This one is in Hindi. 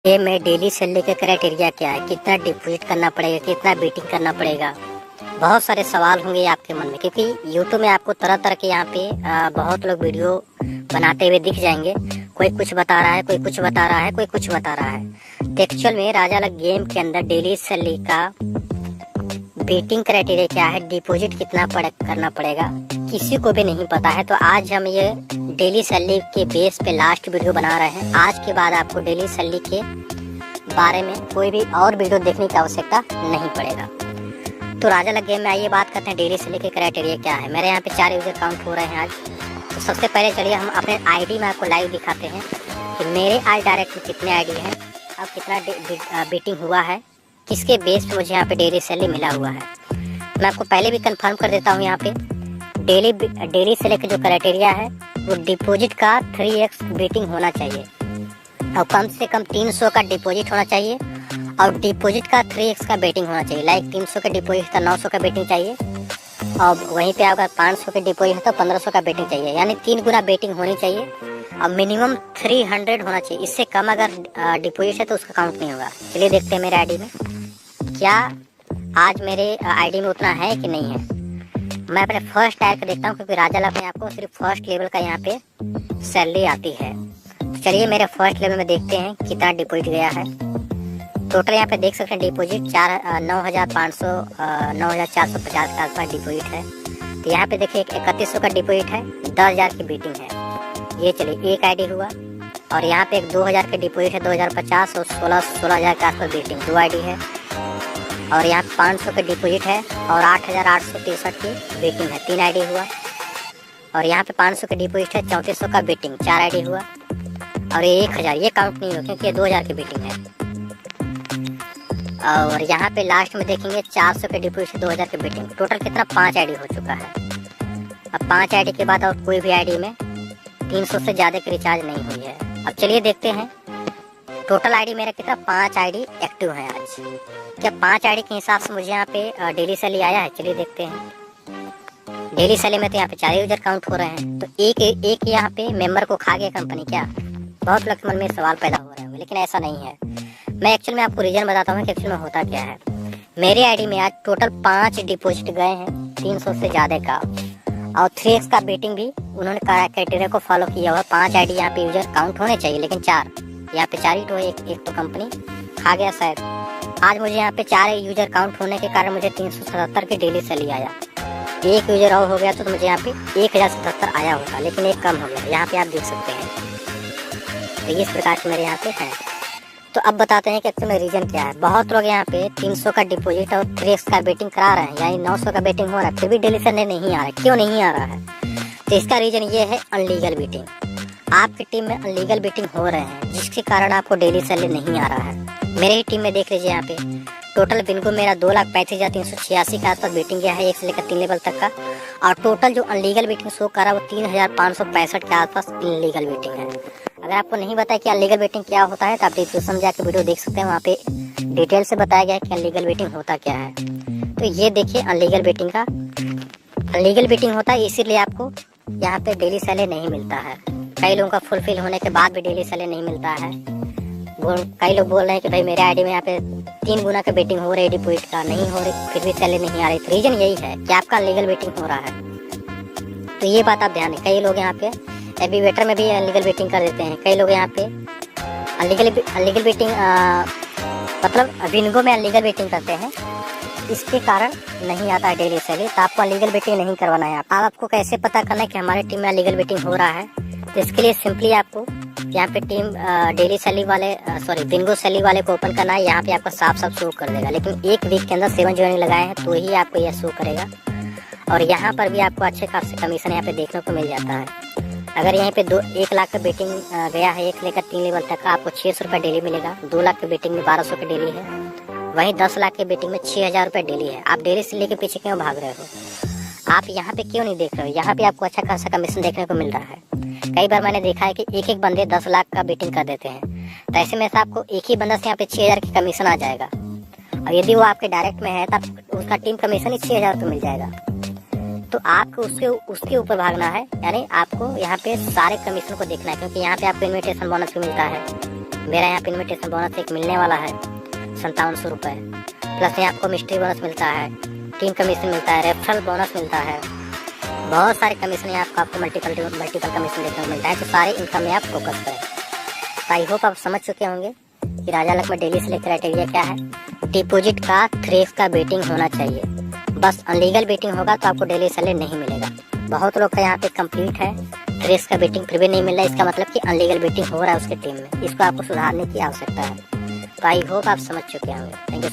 ये मैं डेली सैलरी का क्राइटेरिया क्या है, कितना डिपॉजिट करना पड़ेगा, कितना बेटिंग करना पड़ेगा। बहुत सारे सवाल होंगे आपके मन में, क्योंकि यूट्यूब में आपको तरह तरह के यहाँ पे बहुत लोग वीडियो बनाते हुए दिख जाएंगे। कोई कुछ बता रहा है, कोई कुछ बता रहा है, कोई कुछ बता रहा है। तो एक्चुअल में राजा लग गेम के अंदर डेली सैलरी का बेटिंग क्राइटेरिया क्या है, डिपॉजिट कितना करना पड़ेगा, किसी को भी नहीं पता है। तो आज हम ये डेली सैलरी के बेस पे लास्ट वीडियो बना रहे हैं। आज के बाद आपको डेली सैलरी के बारे में कोई भी और वीडियो देखने की आवश्यकता नहीं पड़ेगा। तो राजा लग गेम में आइए बात करते हैं डेली सैलरी के क्राइटेरिया क्या है। मेरे यहाँ पे 4 यूजर काउंट हो रहे हैं आज। तो सबसे पहले चलिए हम अपने आईडी में आपको लाइव दिखाते हैं कि मेरे आज डायरेक्ट में कितने आईडी हैं और कितना बेटिंग हुआ है, किसके बेस पे मुझे यहाँ पे डेली सैलरी मिला हुआ है। मैं आपको पहले भी कंफर्म कर देता हूँ, यहाँ पे डेली सैलरी का जो क्राइटेरिया है वो डिपॉजिट का 3x बेटिंग होना चाहिए और कम से कम 300 का डिपॉजिट होना चाहिए और डिपॉजिट का 3x का बेटिंग होना चाहिए। लाइक 300 का डिपॉजिट था 900 का बेटिंग चाहिए और वहीं पे अगर 500 का डिपॉजिट है तो 1500 का बेटिंग चाहिए, यानी 3 गुना बेटिंग होनी चाहिए और मिनिमम 300 होना चाहिए। इससे कम अगर डिपॉजिट है तो उसका काउंट नहीं होगा। चलिए देखते हैं मेरे आईडी में क्या आज मेरे आईडी में उतना है कि नहीं है। मैं अपने फर्स्ट टायर का देखता हूँ, क्योंकि राजा लग में आपको सिर्फ फर्स्ट लेवल का यहाँ पे सैलरी आती है। तो चलिए मेरे फर्स्ट लेवल में देखते हैं कितना डिपॉजिट गया है। टोटल यहाँ पे देख सकते हैं डिपॉजिट 9,500 9,450 के आसपास डिपॉजिट है। तो यहाँ पे देखिए 3100 का डिपॉजिट है, 10,000 की बेटिंग है। ये चलिए एक आईडी हुआ और यहाँ पे एक 2,000 का डिपॉजिट है, 2,050 और 16,000 के आसपास बेटिंग 2 आईडी है। और यहाँ 500 का डिपॉजिट है और 8,863 की बेटिंग है, 3 आईडी हुआ। और यहाँ पे 500 का डिपॉजिट है, 3400 का बेटिंग 4 आईडी हुआ। और ये 1,000 ये काउंट नहीं हो क्योंकि ये 2,000 की बेटिंग है। और यहाँ पे लास्ट में देखेंगे 400 के डिपॉजिट से 2,000 की बेटिंग, टोटल कितना 5 आईडी हो चुका है। अब 5 आईडी के बाद और कोई भी आईडी में 300 से ज़्यादा की रिचार्ज नहीं हुई है। अब चलिए देखते हैं टोटल आईडी मेरा कितना, 5 आईडी एक्टिव है आज। क्या 5 आईडी के हिसाब से मुझे यहाँ पे डेली सैलरी आया है? चलिए देखते हैं। डेली सैलरी में तो यहाँ पे 4 यूजर काउंट हो रहे हैं, तो एक यहाँ पे मेंबर को खा गया कंपनी क्या? बहुत लोग के मन में सवाल पैदा हो रहे होंगे, लेकिन ऐसा नहीं है। मैं एक्चुअल में आपको रीजन बताता हूँ कि एक्चुअल में होता क्या है। मेरे आईडी में आज टोटल 5 डिपॉजिट गए हैं 300 से ज़्यादा का, और 3x का बेटिंग भी उन्होंने क्राइटेरिया को फॉलो किया हुआ। 5 आईडी यहाँ पे यूजर काउंट होने चाहिए, लेकिन 4 यहाँ पे 4 ही तो एक तो कंपनी खा गया शायद। आज मुझे यहाँ पे 4 यूजर काउंट होने के कारण मुझे 377 की डेली सैलरी आया। एक यूजर और हो गया तो मुझे यहाँ पे 1,077 आया होता, लेकिन एक कम हो गया। यहाँ पे आप देख सकते हैं। तो इस प्रकार से मेरे यहाँ पे है। तो अब बताते हैं कि एक्चुअल में रीजन क्या है। बहुत लोग यहाँ पे 300 का डिपॉजिट और 3x का बेटिंग करा रहे हैं, यानी 900 का बेटिंग हो रहा है, फिर भी डेली सैलरी नहीं आ रहा है। क्यों नहीं आ रहा है? तो इसका रीजन ये है अनलीगल बेटिंग। आपकी टीम में अनलीगल बेटिंग हो रहे हैं, जिसके कारण आपको डेली सैलरी नहीं आ रहा है। मेरे ही टीम में देख लीजिए, यहाँ पे टोटल बिनको मेरा 2,35,386 के आसपास बेटिंग गया है, 1 से लेकर 3 लेवल तक का। और टोटल जो अनलीगल बेटिंग शो कर रहा है वो 3,565 के आसपास इनलीगल बेटिंग है। अगर आपको नहीं पता कि अनलीगल बेटिंग क्या होता है तो आप डिस्क्रिप्शन में जाकर वीडियो देख सकते हैं, वहाँ पे डिटेल से बताया गया है कि अनलीगल बेटिंग होता क्या है। तो ये देखिए अनलीगल बेटिंग का, अनलीगल बेटिंग होता है, इसीलिए आपको यहाँ पे डेली सैलरी नहीं मिलता है। कई लोगों का फुलफिल होने के बाद भी डेली सैलरी नहीं मिलता है। कई लोग बोल रहे हैं कि भाई मेरे आईडी में यहाँ पे 3 गुना का बेटिंग हो रही है, डिपॉजिट का नहीं हो रही, फिर भी सैलरी नहीं आ रही। तो रीजन यही है कि आपका अनलीगल बेटिंग हो रहा है। तो ये बात आप ध्यान दें। कई लोग यहाँ पे एविवेटर में भी अनलीगल बेटिंग कर देते हैं। कई लोग यहाँ पे अनलीगल बेटिंग मतलब बिंगो में अनलीगल बेटिंग करते हैं, इसके कारण नहीं आता है डेली सैलरी। तो आपको अनलीगल बेटिंग नहीं करवाना है। आपको कैसे पता करना है कि हमारे टीम में अनलीगल बेटिंग हो रहा है? तो इसके लिए सिंपली आपको यहाँ पे टीम डेली सैलरी वाले बिंगो सैलरी वाले को ओपन करना है। यहाँ पे आपको साफ साफ शो कर देगा, लेकिन एक वीक के अंदर 7 ज्वाइनिंग लगाए हैं तो ही आपको यह शो करेगा। और यहाँ पर भी आपको अच्छे खासे कमीशन यहाँ पे देखने को मिल जाता है। अगर यहाँ पे 1 लाख का बेटिंग गया है 1 से लेकर 3 लेवल तक का, आपको 600 रुपये डेली मिलेगा। 2 लाख के बेटिंग में 1200 का डेली है। वहीं 10 लाख के बेटिंग में 6,000 रुपये डेली है। आप डेली सैलरी के पीछे क्यों भाग रहे हो? आप यहाँ पे क्यों नहीं देख रहे हो? यहाँ पे आपको अच्छा खासा कमीशन देखने को मिल रहा है। कई बार मैंने देखा है कि एक बंदे 10 लाख का बेटिंग कर देते हैं, तो ऐसे में से आपको एक ही बंदा से यहाँ पे 6,000 की कमीशन आ जाएगा। और यदि वो आपके डायरेक्ट में है तो उसका टीम कमीशन ही 6,000 रुपये मिल जाएगा। तो आपको उसके ऊपर भागना है, यानी आपको यहाँ पे सारे कमीशन को देखना है, क्योंकि यहाँ पे आपको इन्विटेशन बोनस भी मिलता है। मेरा यहाँ पे इन्विटेशन बोनस एक मिलने वाला है 5700 रुपये, प्लस यहाँ आपको मिस्ट्री बोनस मिलता है, टीम कमीशन मिलता है, रेफरल बोनस मिलता है, बहुत सारे कमीशन यहाँ आपको मल्टीपल कमीशन देखने को मिलता है। तो सारे इनकम में आप फोकस करें। आई होप आप समझ चुके होंगे कि राजा लक में डेली सेलेक्ट क्राइटेरिया क्या है। डिपॉजिट का थ्रेस का बेटिंग होना चाहिए, बस अनलीगल बेटिंग होगा तो आपको डेली सेलेक्ट नहीं मिलेगा। बहुत लोग का यहाँ पे कंप्लीट है, थ्रेस का बेटिंग फिर भी नहीं मिल रहा है, इसका मतलब कि अनलीगल बेटिंग हो रहा है उसके टीम में। इसको आपको सुधारने की आवश्यकता है। तो आई होप आप समझ चुके होंगे। Thank you.